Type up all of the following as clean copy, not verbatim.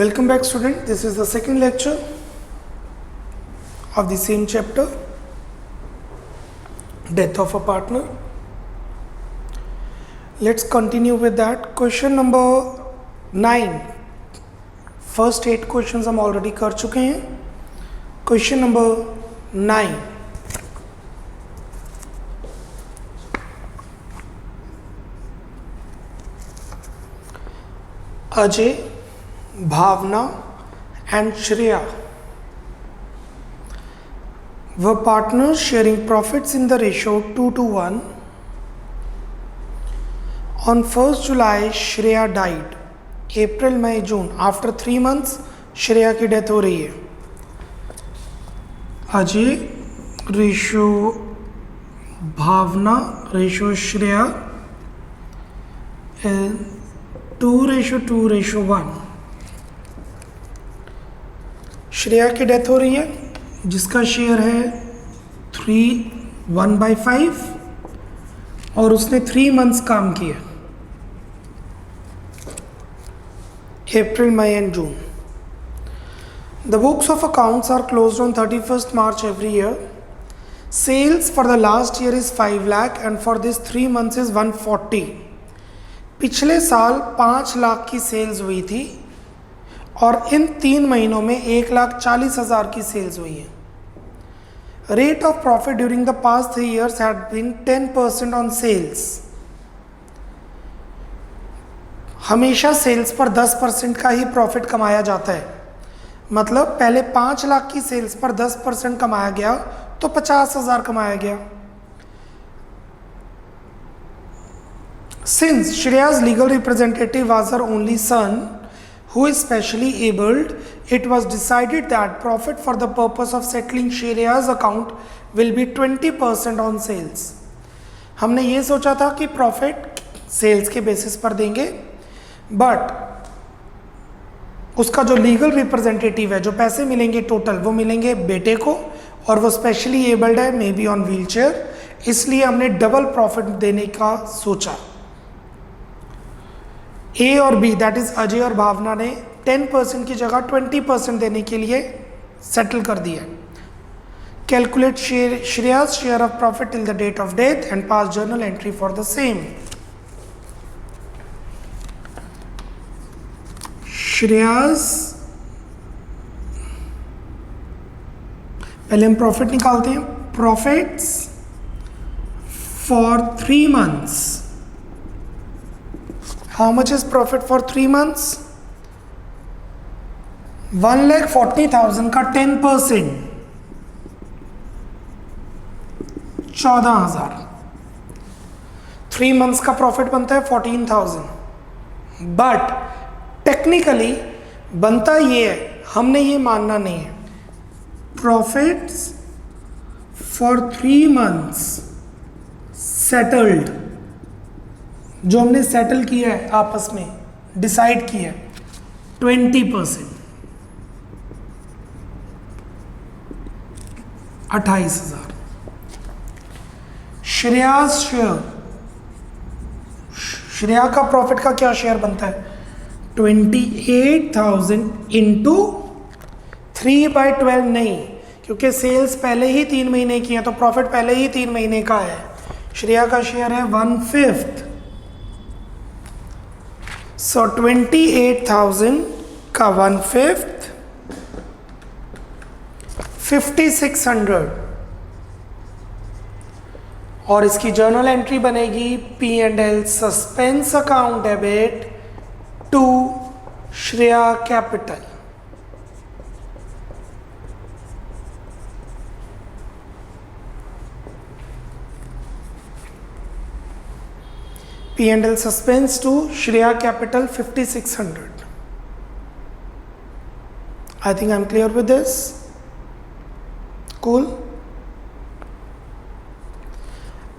Welcome back, student. This is the second lecture of the same chapter, Death of a Partner. Let's continue with that. Question number 9. First 8 questions हम already कर चुके हैं. Question number 9. Ajay, Bhavna and Shreya were partners sharing profits in the ratio 2:1. On 1st July, Shreya died. April, May, June. After 3 months, Shreya की death हो रही है. Ajay ratio भावना ratio Shreya 2:2:1. Shreya की death हो रही है जिसका शेयर है 1/5 और उसने 3 मंथ्स काम किया, April, May and June. The books of accounts are closed on 31st March every year. Sales for the last year is 5 lakh and for this 3 months is 140. पिछले साल 5 लाख की सेल्स हुई थी और इन 3 महीनों में 1,40,000 की सेल्स हुई है. Rate of profit during the past 3 years had been 10% on sales. हमेशा सेल्स पर 10% का ही प्रॉफिट कमाया जाता है. मतलब पहले 5 लाख की सेल्स पर 10% कमाया गया तो 50,000 कमाया गया. Since Shreya's legal representative was her only son, who is specially abled, it was decided that profit for the purpose of settling Shreya's account will be 20% on sales. हमने ये सोचा था कि प्रॉफिट सेल्स के बेसिस पर देंगे, but उसका जो लीगल रिप्रेजेंटेटिव है, जो पैसे मिलेंगे टोटल, वो मिलेंगे बेटे को और वो स्पेशली एबल्ड है, may be on wheel chair, इसलिए हमने डबल प्रॉफिट देने का सोचा. ए और बी, दैट इज अजय और भावना ने 10% की जगह 20% देने के लिए सेटल कर दिया. Calculate Shreya's share of profit till the date of death and pass journal entry for the same. Shreya's, पहले हम प्रॉफिट निकालते हैं. Profits for 3 months. How much is profit for 3 months? 1,40,000 का 10%, 14,000. 3 months का प्रॉफिट बनता है 14,000. बट टेक्निकली बनता ये है, हमने ये मानना नहीं है. प्रॉफिट्स फॉर 3 months सेटल्ड, जो हमने सेटल किया है आपस में, डिसाइड किया है, 20%, 28,000. श्रेयाज शेयर, श्रेया का प्रॉफिट का क्या शेयर बनता है? 28,000 इंटू 3/12 नहीं, क्योंकि सेल्स पहले ही 3 महीने की है तो प्रॉफिट पहले ही 3 महीने का है. श्रेया का शेयर है 1/5. So 28,000 का 1/5, 5,600. और इसकी जर्नल एंट्री बनेगी P&L suspense account debit to Shreya capital. P&L suspense to Shreya Capital 5,600. I think I'm clear with this. Cool.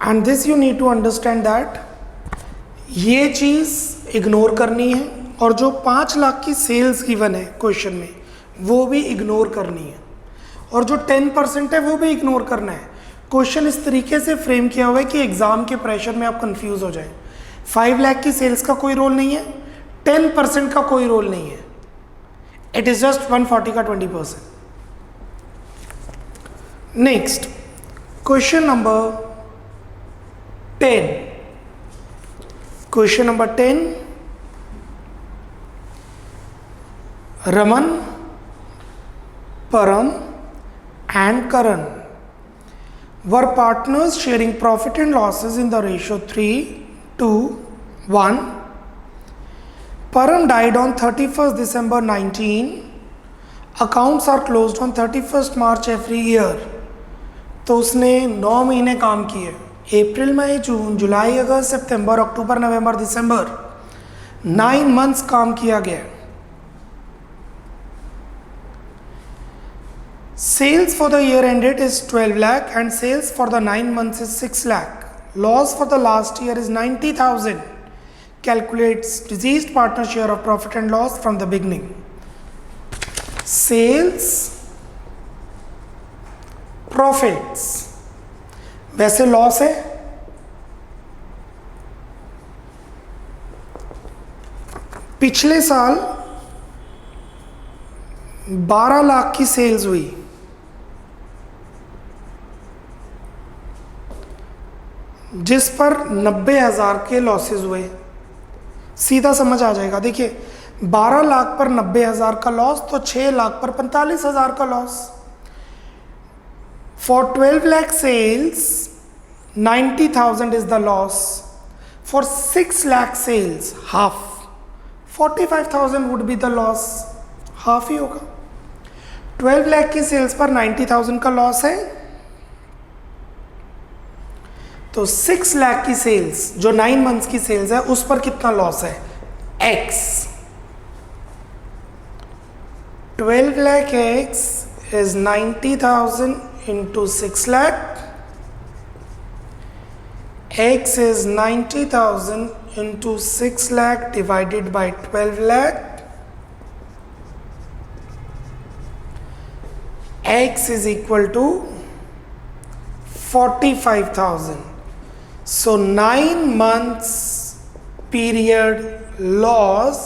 And this you need to understand that ये चीज़ इग्नोर करनी है और जो 5 लाख की सेल्स गिवन है क्वेश्चन में वो भी इग्नोर करनी है और जो 10% है वो भी इग्नोर करना है. क्वेश्चन इस तरीके से फ्रेम किया हुआ है कि एग्जाम के प्रेशर में आप कंफ्यूज हो जाए. 5 लाख की सेल्स का कोई रोल नहीं है, 10% का कोई रोल नहीं है. इट इज जस्ट 140 का 20%. Next question number 10. Question number 10. Raman, Param and Karan were partners sharing profit and losses in the ratio 3:1. Param died on 31st December 19. Accounts are closed on 31st March every year. तो उसने 9 महीने काम किए. अप्रैल, मई, जून, जुलाई, अगस्त, सितंबर, अक्टूबर, नवंबर, दिसंबर, 9 मंथ्स काम किया गया. Sales for the year ended is 12 lakh and sales for the 9 months is 6 lakh. Loss for the last year is 90,000. Calculates deceased partner share of profit and loss from the beginning. Sales, profits. वैसे loss है. पिछले साल 12 लाख की sales हुई. जिस पर 90,000 के losses हुए. सीधा समझ आ जाएगा. देखिए 12 लाख पर 90,000 का लॉस तो 6 लाख पर 45,000 का loss. For 12 lakh sales 90,000 is the loss. For 6 lakh sales half 45,000 would be the loss. Half ही होगा. 12 लाख की सेल्स पर 90,000 का लॉस है. तो 6 लाख की सेल्स जो 9 मंथ्स की सेल्स है उस पर कितना लॉस है? x. 12 lakh x is 90,000 into 6 lakh. X is 90,000 into 6 lakh divided by 12 lakh. X is equal to 45,000. So 9 months period loss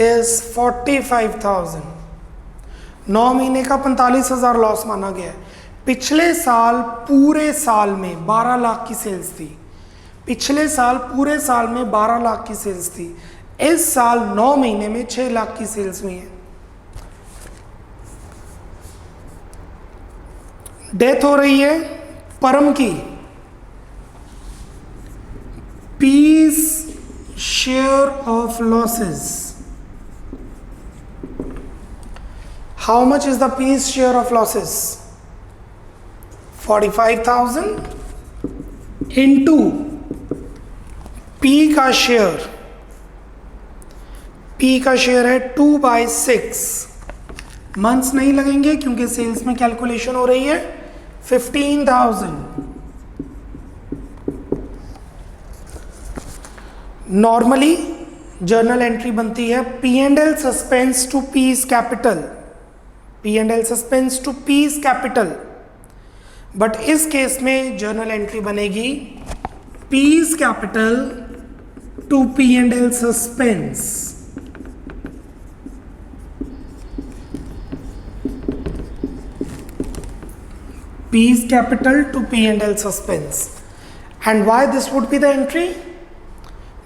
is 45,000. 9 महीने का 45,000 लॉस माना गया है. पिछले साल पूरे साल में 12 लाख की सेल्स थी. पिछले साल पूरे साल में 12 लाख की सेल्स थी. इस साल 9 महीने में 6 लाख की सेल्स हुई है. डेथ हो रही है परम की. P's share of losses. How much is the P's share of losses? 45,000 into P का शेयर. पी का शेयर है 2/6. मंथ्स नहीं लगेंगे क्योंकि सेल्स में कैलकुलेशन हो रही है. 15,000. नॉर्मली जर्नल एंट्री बनती है P&L suspense to P's capital. P&L suspense to P's capital. But इस केस में जर्नल एंट्री बनेगी P's capital to P&L suspense. P's capital to P&L suspense. And why this would be the entry?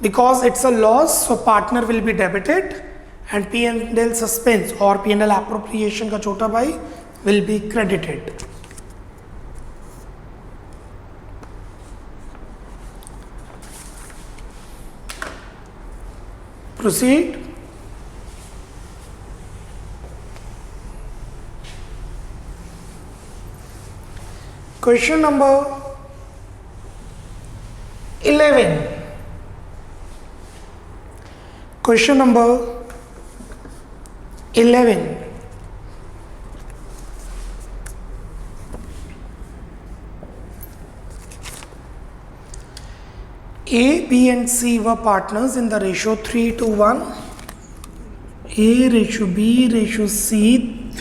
Because it's a loss, so partner will be debited and P&L suspense or P&L appropriation का छोटा भाई will be credited. Proceed. Question number 11. Question number 11. A, B and C were partners in the ratio 3:1. A ratio B ratio C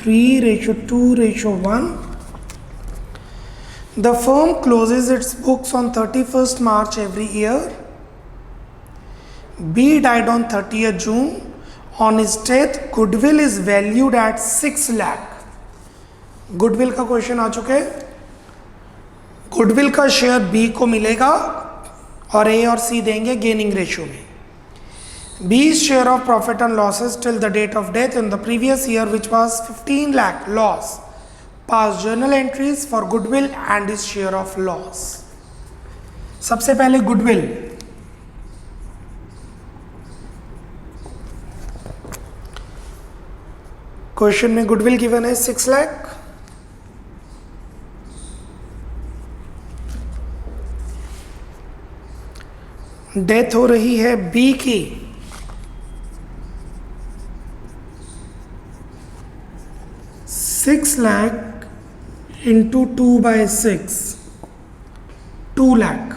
3:2:1. The firm closes its books on 31st March every year. B died on 30th June. On his death goodwill is valued at 6 lakh. Goodwill का question आ चुके हैं। Goodwill का share B को मिलेगा और ए और सी देंगे gaining ratio में। बी's share of profit and losses till the date of death in the previous year, which was 15 lakh loss, past journal entries for goodwill and his share of loss। सबसे पहले goodwill, question में goodwill given है 6 lakh. Death हो रही है B की, 6 lakh into 2/6, 2 lakh.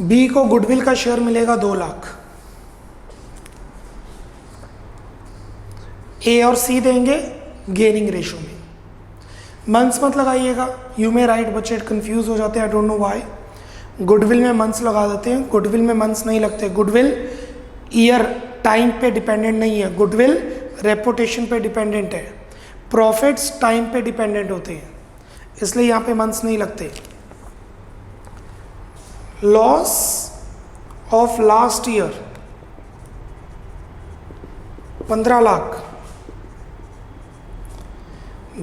B को goodwill का शेयर मिलेगा 2 लाख। ए और सी देंगे गेनिंग रेशियो में। मंथ्स मत लगाइएगा, यू मे राइट बच्चे कंफ्यूज हो जाते हैं, I don't know why. Goodwill में मंथ्स लगा देते हैं, गुडविल में मंथ्स नहीं लगते। गुडविल ईयर टाइम पे डिपेंडेंट नहीं है, गुडविल रेपुटेशन पे डिपेंडेंट है। प्रॉफिट्स टाइम पे डिपेंडेंट होते हैं, इसलिए यहाँ पे मंथ्स नहीं लगते। Loss of last year 15 lakh.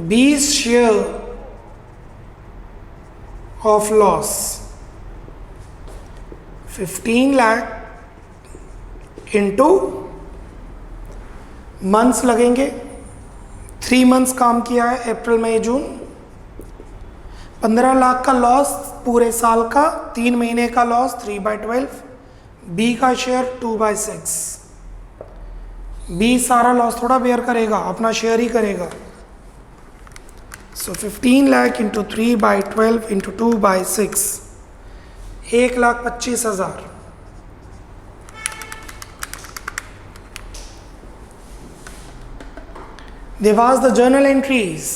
B's share of loss 15 lakh into months लगेंगे, 3 मंथ्स काम किया है, अप्रैल मई जून। 15 लाख का लॉस पूरे साल का, 3 महीने का लॉस 3/12। बी का शेयर 2/6। बी सारा लॉस थोड़ा बेयर करेगा, अपना शेयर ही करेगा। So 15 lakh into 3/12 into 2/6, 1,25,000। They was the journal entries।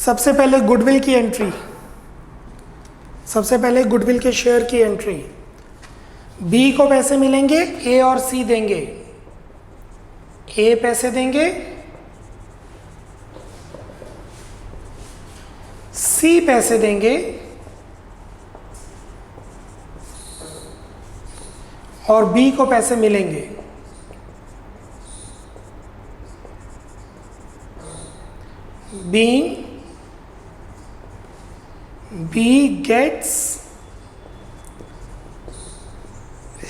सबसे पहले गुडविल की एंट्री, सबसे पहले गुडविल के शेयर की एंट्री। बी को पैसे मिलेंगे, ए और सी देंगे। ए पैसे देंगे, सी पैसे देंगे और बी को पैसे मिलेंगे। B gets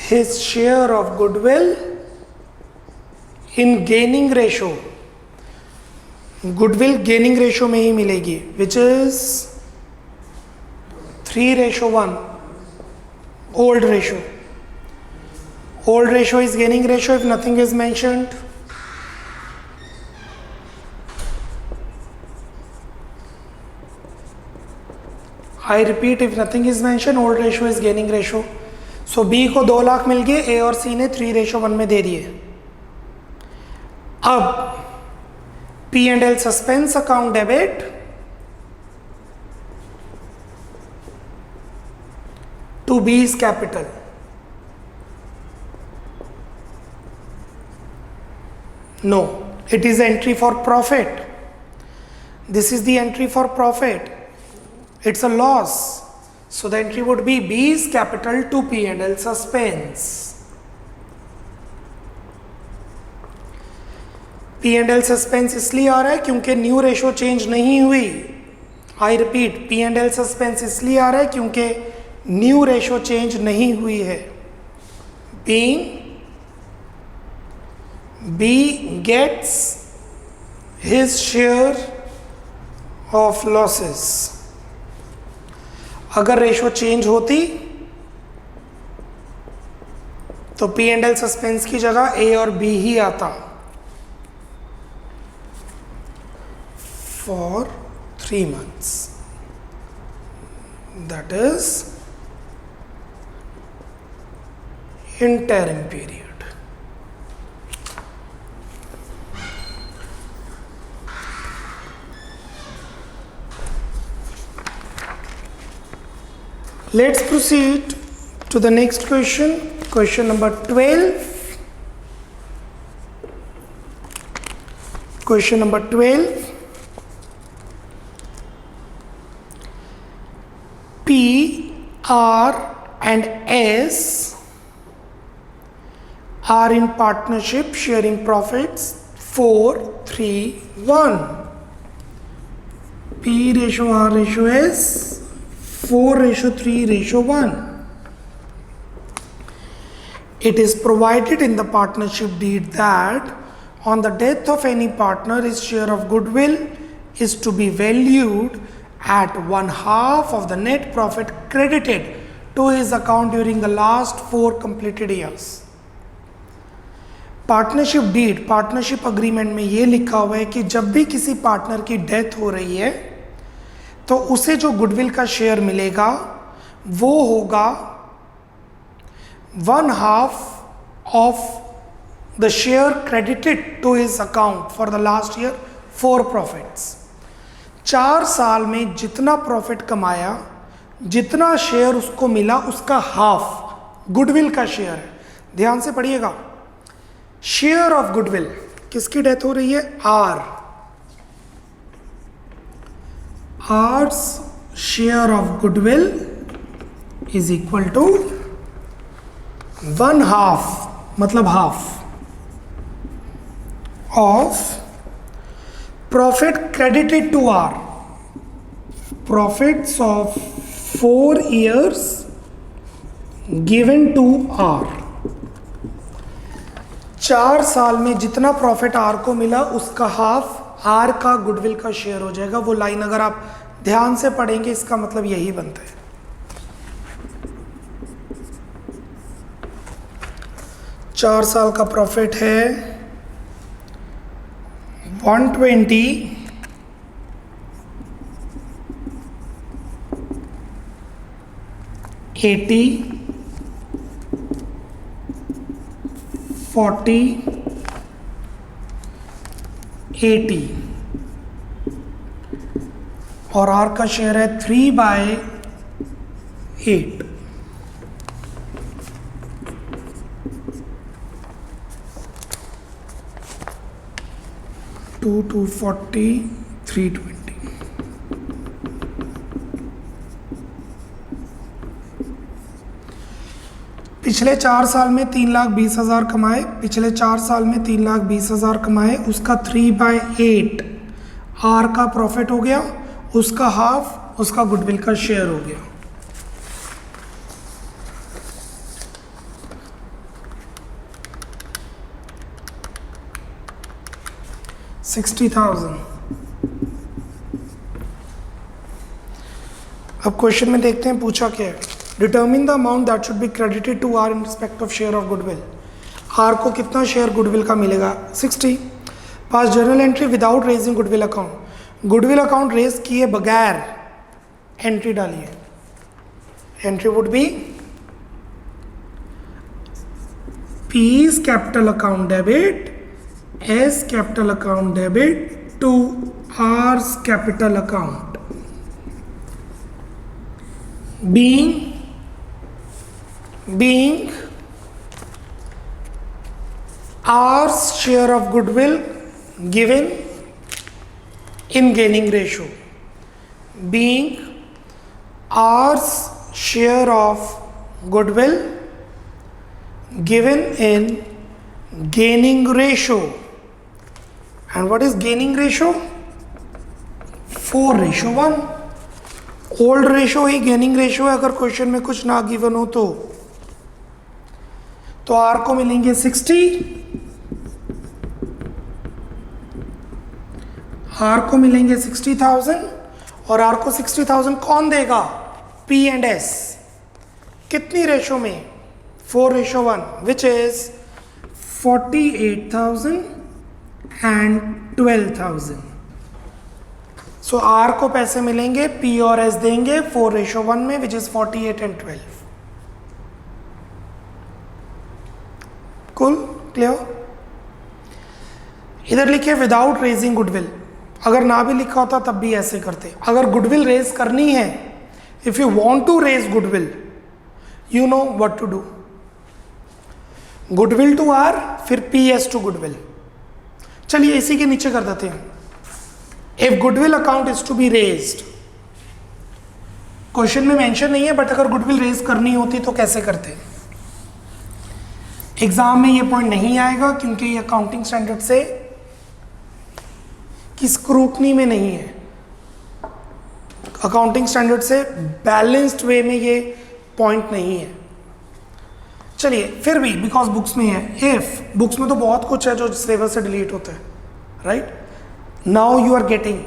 his share of goodwill in gaining ratio। Goodwill gaining ratio में ही मिलेगी, which is 3:1। Old ratio, old ratio is gaining ratio if nothing is mentioned. I repeat, if nothing is mentioned old ratio is gaining ratio. So B को 2 लाख मिल गए, ए और सी ने 3:1 में दे दिए। अब P&L suspense account debit to B's capital. No, it is entry for profit. This is the entry for profit. It's a loss. So the entry would be B's capital to P&L suspense. P&L suspense इसलिए आ रहा है क्योंकि new ratio change नहीं हुई। I repeat, P&L suspense इसलिए आ रहा है क्योंकि न्यू रेशो चेंज नहीं हुई है। B gets his share of losses। अगर रेशो चेंज होती तो P&L सस्पेंस की जगह A और B ही आता। For 3 months, that is interim period। Let's proceed to the next question. Question number 12. Question number 12. P, R and S are in partnership sharing profits 4, 3, 1. P ratio R ratio S 4 ratio 3 ratio 1. It is provided in the partnership deed that on the death of any partner, his share of goodwill is to be valued at 1/2 of the net profit credited to his account during the last 4 completed years. Partnership deed, partnership agreement में ये लिखा हुआ है कि जब भी किसी partner की डेथ हो रही है तो उसे जो गुडविल का शेयर मिलेगा वो होगा 1/2 of the share credited to his account for the last year 4 profits. 4 साल में जितना प्रॉफिट कमाया, जितना शेयर उसको मिला, उसका हाफ गुडविल का शेयर है। ध्यान से पढ़िएगा, शेयर ऑफ गुडविल, किसकी डेथ हो रही है? R. R's share of goodwill is equal to 1/2, मतलब half of profit credited to R, profits of 4 years given to R. 4 साल में जितना प्रॉफिट आर को मिला उसका हाफ आर का गुडविल का शेयर हो जाएगा। वो लाइन अगर आप ध्यान से पढ़ेंगे इसका मतलब यही बनता है। चार साल का प्रॉफिट है 120, 80, 40, 80 और आर का शेयर है 3/8। टू 240, 320। पिछले 4 साल में 3,20,000 कमाए, पिछले 4 साल में 3,20,000 कमाए, उसका 3/8 आर का प्रॉफिट हो गया, उसका हाफ उसका गुडविल का शेयर हो गया। $60,000। अब क्वेश्चन में देखते हैं पूछा क्या है। Determine the amount that should be credited to R in respect of share of goodwill. R को कितना शेयर गुडविल का मिलेगा? 60। Pass journal entry without raising goodwill account. Goodwill account raise किए बगैर एंट्री डालिए। Entry would be P's capital account debit, S capital account debit to R's capital account, being R's share of goodwill given in gaining ratio, being R's share of goodwill given in gaining ratio. And what is gaining ratio? 4:1। Old ratio he gaining ratio है अगर question में कुछ ना given हो तो are को मिलेंगे 60, are को मिलेंगे 60,000 और आर को 60,000 कौन देगा? P and S. कितनी रेशो में? 4:1, which is 48,000 and 12,000। So R को पैसे मिलेंगे, पी और एस देंगे 4:1 में, विच इज 48 and 12। कुल क्लियर? इधर लिखे विदाउट रेजिंग गुडविल। अगर ना भी लिखा होता तब भी ऐसे करते। अगर गुडविल रेज करनी है If you want to raise goodwill, you know what to do. Goodwill to R, फिर PS to goodwill. चलिए इसी के नीचे कर देते हैं. If goodwill account is to be raised, question में मेंशन नहीं है, बट अगर गुडविल रेज करनी होती तो कैसे करते? एग्जाम में ये पॉइंट नहीं आएगा क्योंकि ये अकाउंटिंग स्टैंडर्ड से की स्क्रूटनी में नहीं है. अकाउंटिंग स्टैंडर्ड से बैलेंस्ड वे में ये पॉइंट नहीं है. चलिए फिर भी बिकॉज बुक्स में है. इफ बुक्स में तो बहुत कुछ है जो सिलेबस से डिलीट होता है, right? Now you are getting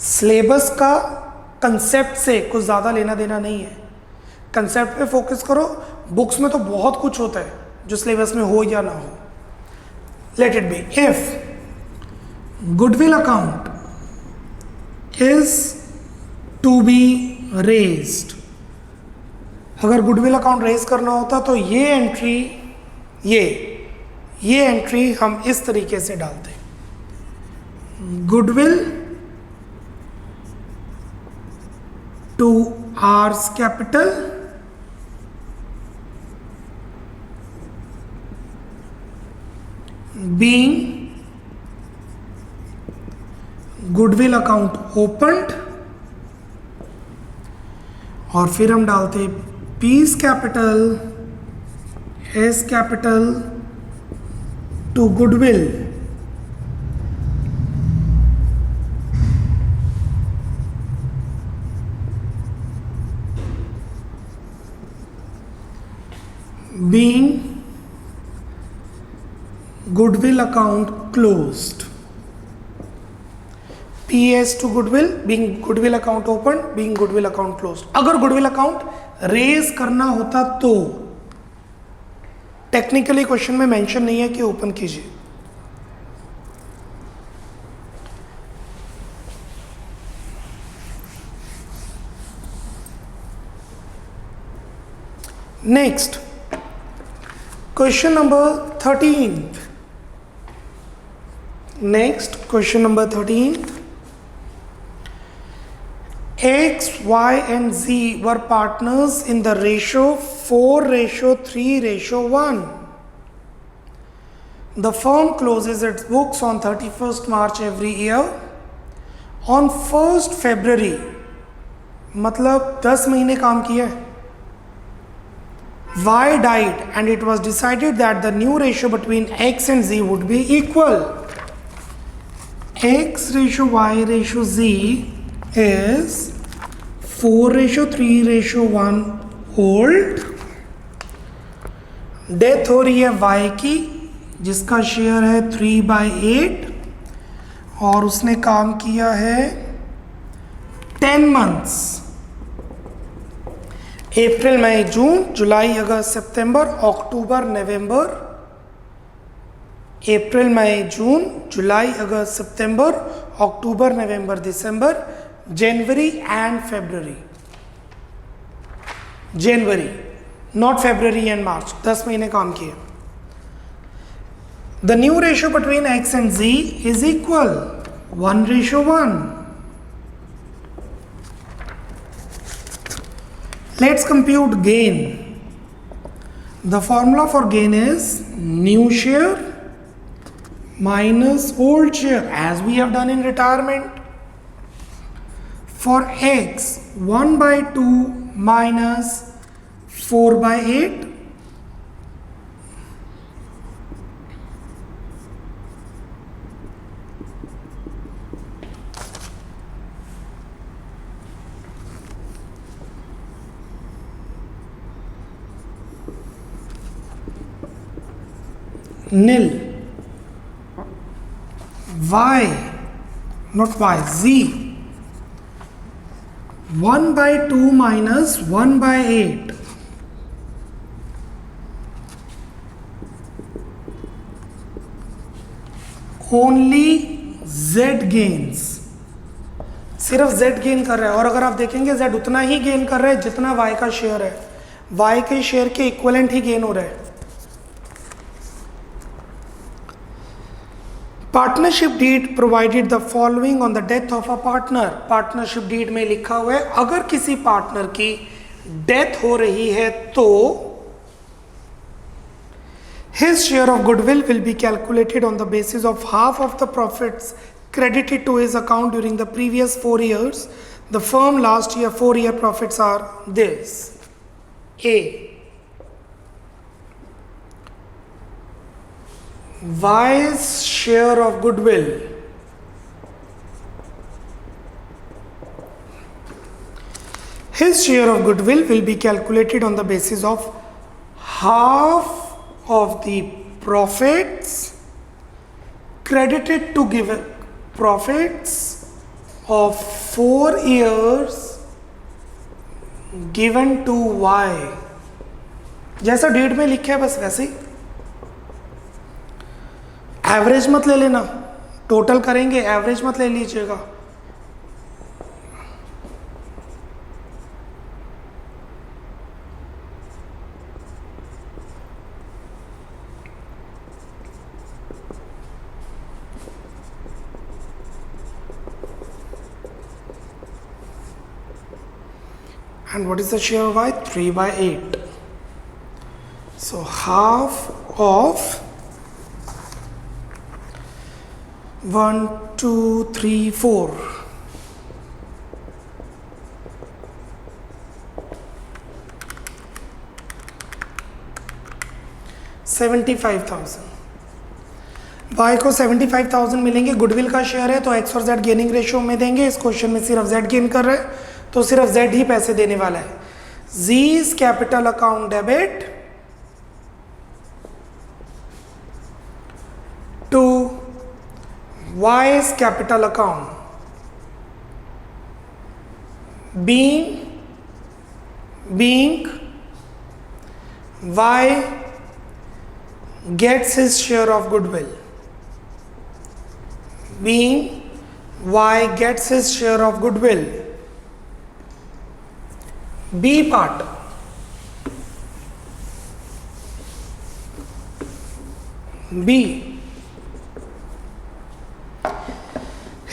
syllabus का कंसेप्ट से कुछ ज़्यादा लेना देना नहीं है. कंसेप्ट पे फोकस करो. बुक्स में तो बहुत कुछ होता है जो सिलेबस में हो या ना हो. Let it be. If goodwill account is to be raised, अगर गुडविल अकाउंट रेज करना होता तो ये एंट्री, ये एंट्री हम इस तरीके से डालते. Goodwill to R's capital being goodwill account opened, और फिर हम डालते P's capital S capital to goodwill being goodwill account closed. PS to goodwill being goodwill account opened, being goodwill account closed. अगर goodwill account रेज करना होता तो technically question में mention नहीं है कि ओपन कीजिए. Next question number 13. Next, question number 13. X, Y and Z were partners in the ratio 4:3:1. The firm closes its books on 31st March every year. On 1st February, मतलब 10 महीने काम किया है. Y died and it was decided that the new ratio between X and Z would be equal. X ratio Y ratio Z is 4:3:1 old. Death हो रही है Y की, जिसका शेयर है 3/8 और उसने काम किया है 10 months. अप्रैल मई जून जुलाई अगस्त सितंबर अक्टूबर नवंबर. अप्रैल मई जून जुलाई अगस्त सितंबर अक्टूबर नवंबर दिसंबर January and February. January, not February and March. 10 महीने काम किए. The new ratio between X and Z is equal 1:1. Let's compute gain. The formula for gain is new share minus old share, as we have done in retirement. For X, 1/2 minus 4/8. Nil. Y, not Y, Z. 1/2 minus 1/8. Only Z gains. सिर्फ Z gain कर रहा है. और अगर आप देखेंगे Z उतना ही gain कर रहा है जितना Y का शेयर है. Y के शेयर के इक्विवेलेंट ही गेन हो रहा है. Partnership deed provided the following on the death of a partner. Partnership deed में लिखा हुआ है अगर किसी पार्टनर की डेथ हो रही है तो his share of goodwill will be calculated on the basis of half of the profits credited to his account during the previous 4 years. The firm last year 4-year profits are this. A. Y's share of goodwill. His share of goodwill will be calculated on the basis of half of the profits credited to given profits of 4 years given to Y. जैसा date में लिखा है बस वैसे ही, average मत ले लेना, total करेंगे एवरेज मत ले लीजिएगा। And what is the share of Y? 3/8. So half of 1, 2, 3, 4. 75,000। Y को 75,000 मिलेंगे, गुडविल का शेयर है तो एक्स और जेड गेनिंग रेशियो में देंगे। इस क्वेश्चन में सिर्फ जेड गेन कर रहे हैं तो सिर्फ जेड ही पैसे देने वाला है। Z's capital account debit to Y's capital account, being Y gets his share of goodwill. Being Y gets his share of goodwill. B part. B.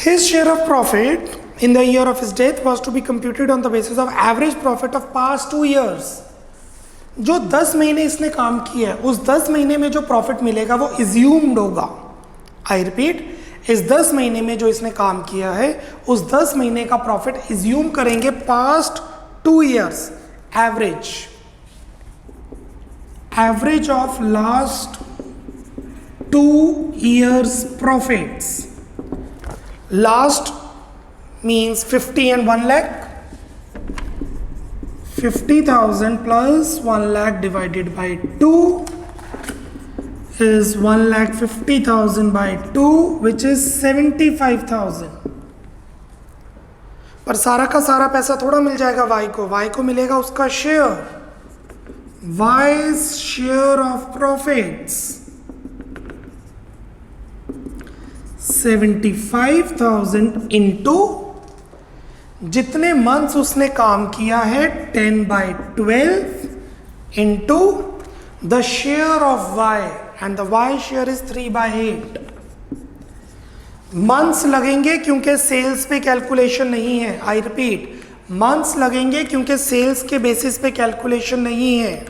His share of profit in the year of his death was to be computed on the basis of average profit of past 2 years. जो 10 महीने इसने काम किया है उस 10 महीने में जो प्रॉफिट मिलेगा वो इज्यूम्ड होगा। आई रिपीट, इस 10 महीने में जो इसने काम किया है उस 10 महीने का प्रॉफिट इज्यूम करेंगे past 2 years average of last 2 years profits. Last means 50 and 1 lakh. 50,000 plus 1 lakh divided by 2 is 1,50,000 by 2 which is 75,000. पर सारा का सारा पैसा थोड़ा मिल जाएगा वाई को मिलेगा उसका share. Y's share of profits 75,000 into जितने मंथ्स उसने काम किया है 10/12 into the share of Y and the Y share is 3/8. Months लगेंगे क्योंकि सेल्स पे कैलकुलेशन नहीं है। आई रिपीट, मंथ्स लगेंगे क्योंकि सेल्स के बेसिस पे कैलकुलेशन नहीं है।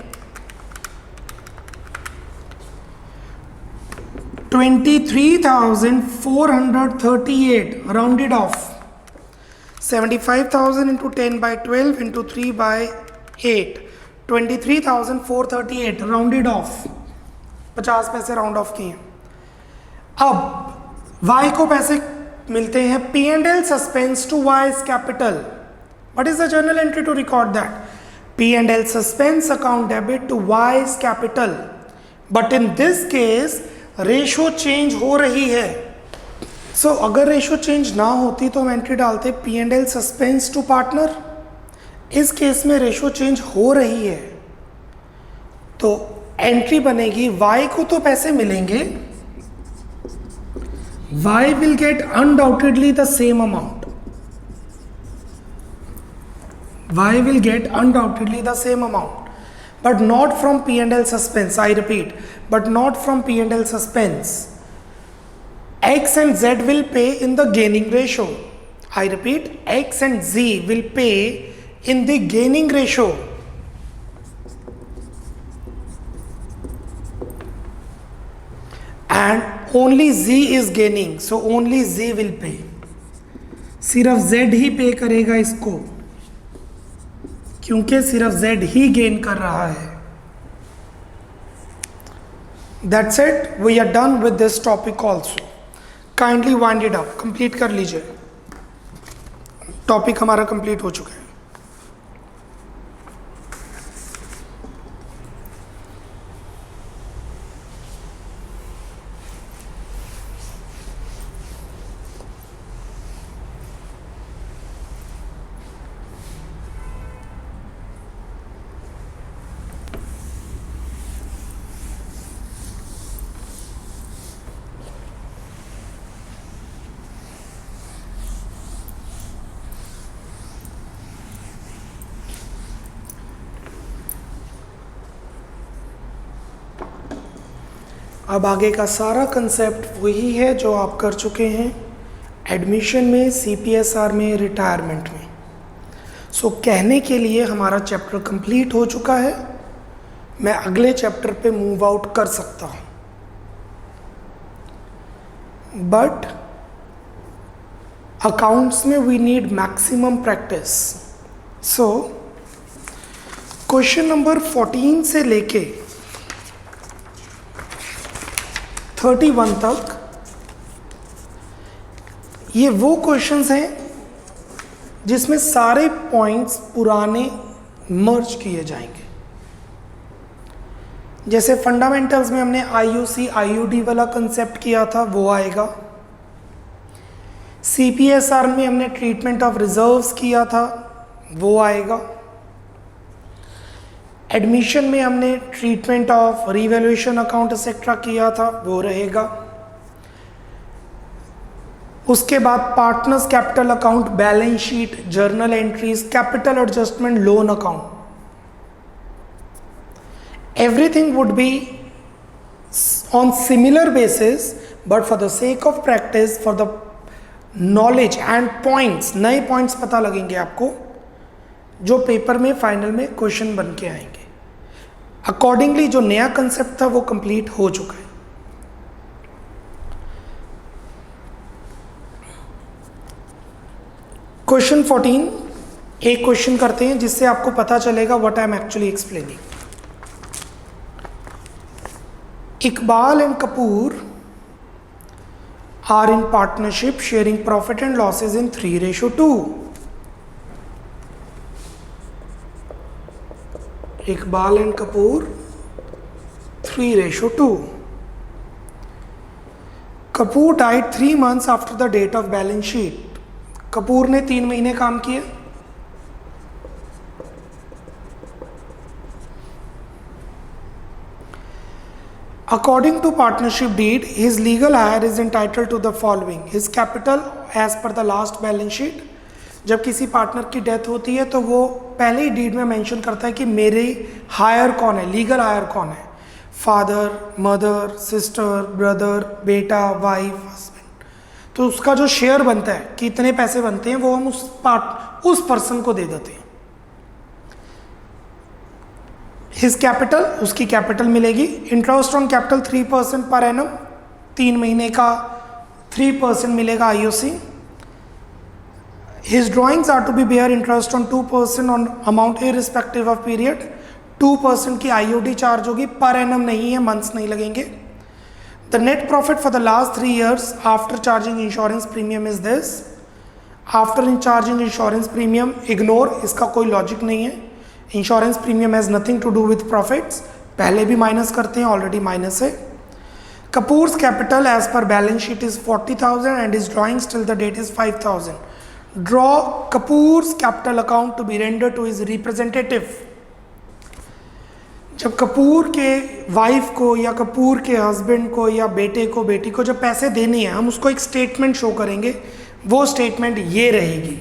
23,438 rounded off, 75,000 into 10/12 into 3/8, 23,438 rounded off, 50 पैसे राउंड ऑफ किए। अब Y को पैसे मिलते हैं P&L suspense to Y's capital. What is the journal entry to record that? P&L suspense account debit to Y's capital. But in this case ratio change हो रही है। सो अगर रेशो चेंज ना होती तो हम एंट्री डालते P&L suspense to partner। इस केस में रेशो चेंज हो रही है तो एंट्री बनेगी Y को तो पैसे मिलेंगे, Y will get undoubtedly the same amount. Y will get undoubtedly the same amount, but not from P&L suspense. I repeat, but not from P&L suspense. X and Z will pay in the gaining ratio. I repeat, X and Z will pay in the gaining ratio. And only Z is gaining, so only Z will pay. सिर्फ Z ही पे करेगा इसको, क्योंकि सिर्फ Z ही gain कर रहा है. That's it. We are done with this topic also. Kindly wind it up. Complete कर लीजिए. टॉपिक हमारा कंप्लीट हो चुका है. अब आगे का सारा कंसेप्ट वही है जो आप कर चुके हैं एडमिशन में, CPSR में, रिटायरमेंट में. सो कहने के लिए हमारा चैप्टर कंप्लीट हो चुका है. मैं अगले चैप्टर पे मूव आउट कर सकता हूँ, बट अकाउंट्स में we need maximum practice. So question number 14 से लेके 31 तक ये वो क्वेश्चंस हैं जिसमें सारे पॉइंट्स पुराने मर्ज किए जाएंगे. जैसे फंडामेंटल्स में हमने IUC IUD वाला कंसेप्ट किया था, वो आएगा. CPSR में हमने ट्रीटमेंट ऑफ रिजर्व्स किया था, वो आएगा. एडमिशन में हमने treatment of revaluation account etcetera किया था, वो रहेगा. उसके बाद partners capital account, balance sheet, journal entries, capital adjustment, loan account, everything would be on similar basis, but for the sake of practice, for the knowledge and points, नए points पता लगेंगे आपको जो पेपर में फाइनल में question बन के आएंगे. अकॉर्डिंगली जो नया कंसेप्ट था वो कंप्लीट हो चुका है. क्वेश्चन 14 एक क्वेश्चन करते हैं जिससे आपको पता चलेगा what I am actually explaining. Iqbal and Kapoor are in partnership sharing profit and losses in 3:2. Iqbal and Kapoor 3:2. Kapoor died 3 months after the date of balance sheet. Kapoor ने 3 महीने काम किए. According to partnership deed, his legal heir is entitled to the following: his capital as per the last balance sheet. जब किसी partner की death होती है तो वो पहले ही डीड में मेंशन करता है कि मेरे हायर कौन है, लीगल हायर कौन है. फादर, मदर, सिस्टर, ब्रदर, बेटा, वाइफ, हस्बैंड. तो उसका जो शेयर बनता है कि इतने पैसे बनते हैं वो हम उस पर्सन को दे देते हैं. हिज कैपिटल, उसकी कैपिटल मिलेगी. Interest on capital 3% per annum, 3 महीने का 3% मिलेगा IOC. His drawings are to be bear interest on 2% on amount irrespective of period. 2% की IOD चार्ज होगी, पर एनम नहीं है, मंथ्स नहीं लगेंगे. The net profit for the last 3 years after charging insurance premium is this. After charging insurance premium, ignore, इसका कोई logic नहीं है. Insurance premium has nothing to do with profits. पहले भी माइनस करते हैं, ऑलरेडी माइनस है. Kapoor's capital as per balance sheet is 40,000 and his drawings till the date is 5,000. Draw Kapoor's capital account to be rendered to his representative. जब कपूर के wife को या कपूर के हस्बैंड को या बेटे को बेटी को जब पैसे देने हैं, हम उसको एक स्टेटमेंट शो करेंगे. वो स्टेटमेंट ये रहेगी: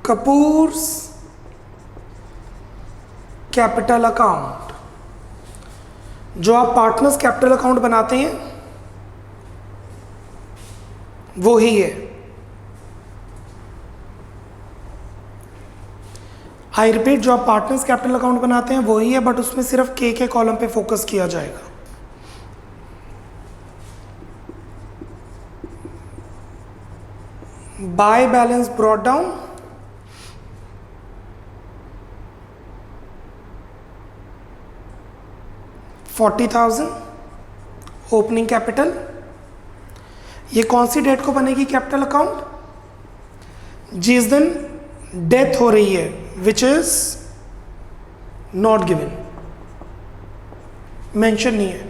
कपूर्स कैपिटल अकाउंट. जो आप पार्टनर्स कैपिटल अकाउंट बनाते हैं वो ही है। आई रिपीट, जो आप पार्टनर्स कैपिटल अकाउंट बनाते हैं वो ही है, बट उसमें सिर्फ के कॉलम पे फोकस किया जाएगा। By balance brought down, $40,000 opening capital. ये कौन सी डेट को बनेगी कैपिटल अकाउंट? जिस दिन डेथ हो रही है, which is not given, mention नहीं है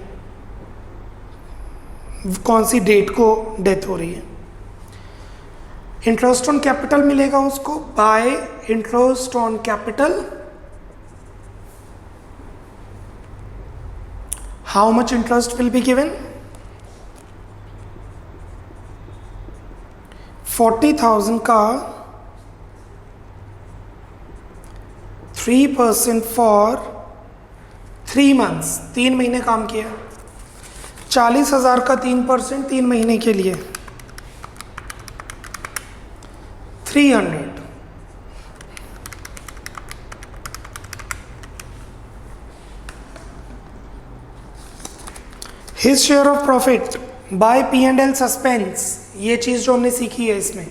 कौन सी डेट को डेथ हो रही है। इंटरेस्ट ऑन कैपिटल मिलेगा उसको bye interest on capital. How much interest will be given? 40,000 का 3% फॉर 3 months, 3 महीने काम किया। 40,000 का 3% 3 महीने के लिए 300। His share of profit by P&L suspense, ये चीज जो हमने सीखी है इसमें,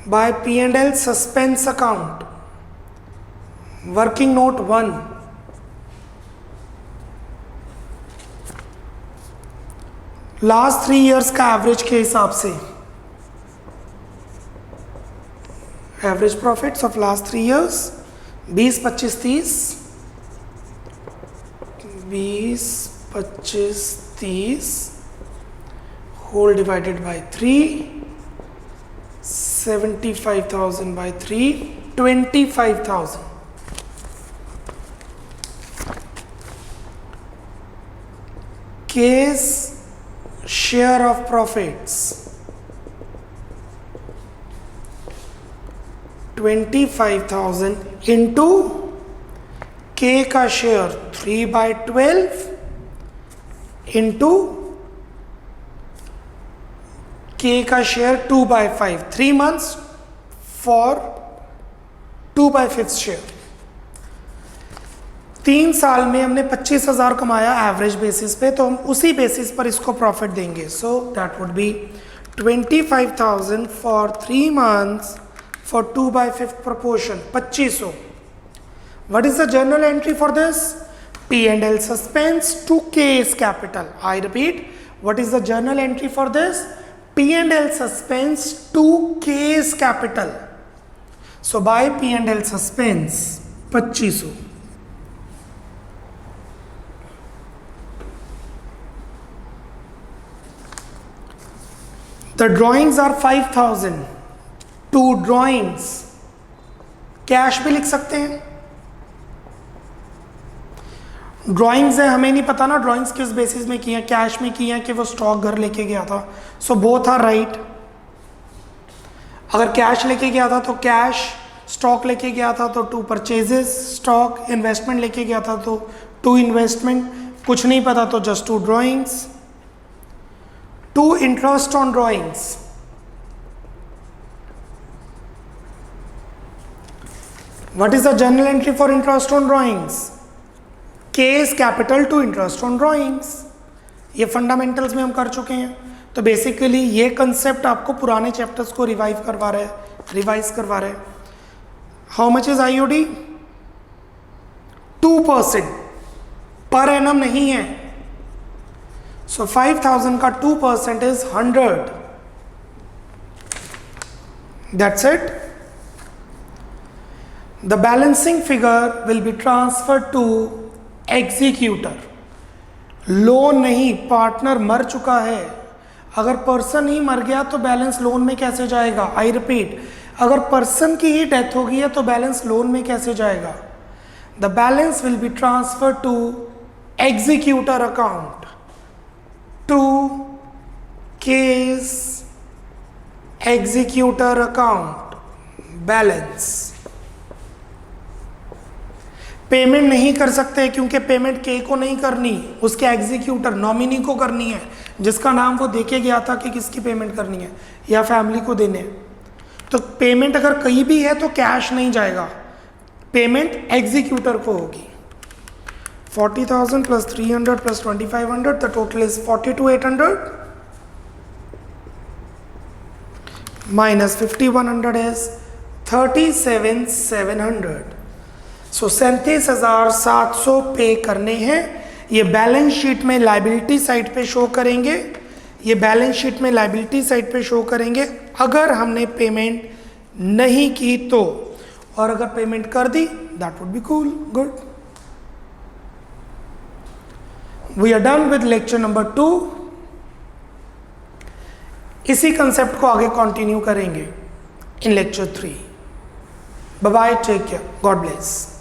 by P&L suspense account, working note 1, last 3 years का एवरेज के हिसाब से, average profits of last 3 years 20, 25, 30, 20, 25, 30 whole divided by 3, 75,000 by 3, 25,000। K's share of profits 25,000 into K का शेयर 3/12 into K का शेयर 2/5, 3 months for 2/5 शेयर। 3 साल में हमने 25,000 कमाया एवरेज बेसिस पे, तो हम उसी बेसिस पर इसको प्रॉफिट देंगे। So that would B 25,000 for 3 months for 2/5 proportion, 2500। What is the journal entry for this? P&L suspense to K's capital. I repeat, what is the journal entry for this? P&L suspense to K's capital. So by P&L suspense 2500। The drawings are 5,000, 2 drawings। Cash भी लिख सकते हैं। Drawings है, हमें नहीं पता ना drawings किस बेसिस में की हैं, कैश में की हैं कि वो स्टॉक घर लेके गया था। So both are right. अगर कैश लेके गया था तो कैश, स्टॉक लेके गया था तो 2 परचेजेस स्टॉक, इन्वेस्टमेंट लेके गया था तो 2 इन्वेस्टमेंट, कुछ नहीं पता तो just 2 drawings. 2 interest on drawings. What is the journal entry for interest on drawings? K's capital to interest on drawings। ये फंडामेंटल्स में हम कर चुके हैं। तो बेसिकली ये कंसेप्ट आपको पुराने चैप्टर्स को रिवाइज करवा रहे हैं। How much is IOD? 2% per annum नहीं है। सो 5,000 का 2% is 100। That's it. The balancing figure will be transferred to executor। Loan नहीं, पार्टनर मर चुका है। अगर पर्सन ही मर गया तो बैलेंस लोन में कैसे जाएगा? आई रिपीट, अगर पर्सन की ही डेथ होगी है तो बैलेंस लोन में कैसे जाएगा? The balance will be transfer to executor account, to case executor account balance. Payment नहीं कर सकते क्योंकि पेमेंट के को नहीं करनी, उसके एग्जीक्यूटर नॉमिनी को करनी है, जिसका नाम वो देके गया था कि किसकी पेमेंट करनी है या फैमिली को देने हैं। तो पेमेंट अगर कहीं भी है तो कैश नहीं जाएगा, पेमेंट एग्जीक्यूटर को होगी। 40,000 plus 300 plus 2,500, the total is 42,800 minus 5,100 is 37,700। सो 37,700 पे करने हैं। ये बैलेंस शीट में लाइबिलिटी साइड पे शो करेंगे, ये बैलेंस शीट में लाइबिलिटी साइड पे शो करेंगे अगर हमने पेमेंट नहीं की तो, और अगर पेमेंट कर दी that would be cool, good. We are done with lecture number 2। इसी कंसेप्ट को आगे कंटिन्यू करेंगे in lecture 3। Bye bye, take care, God bless.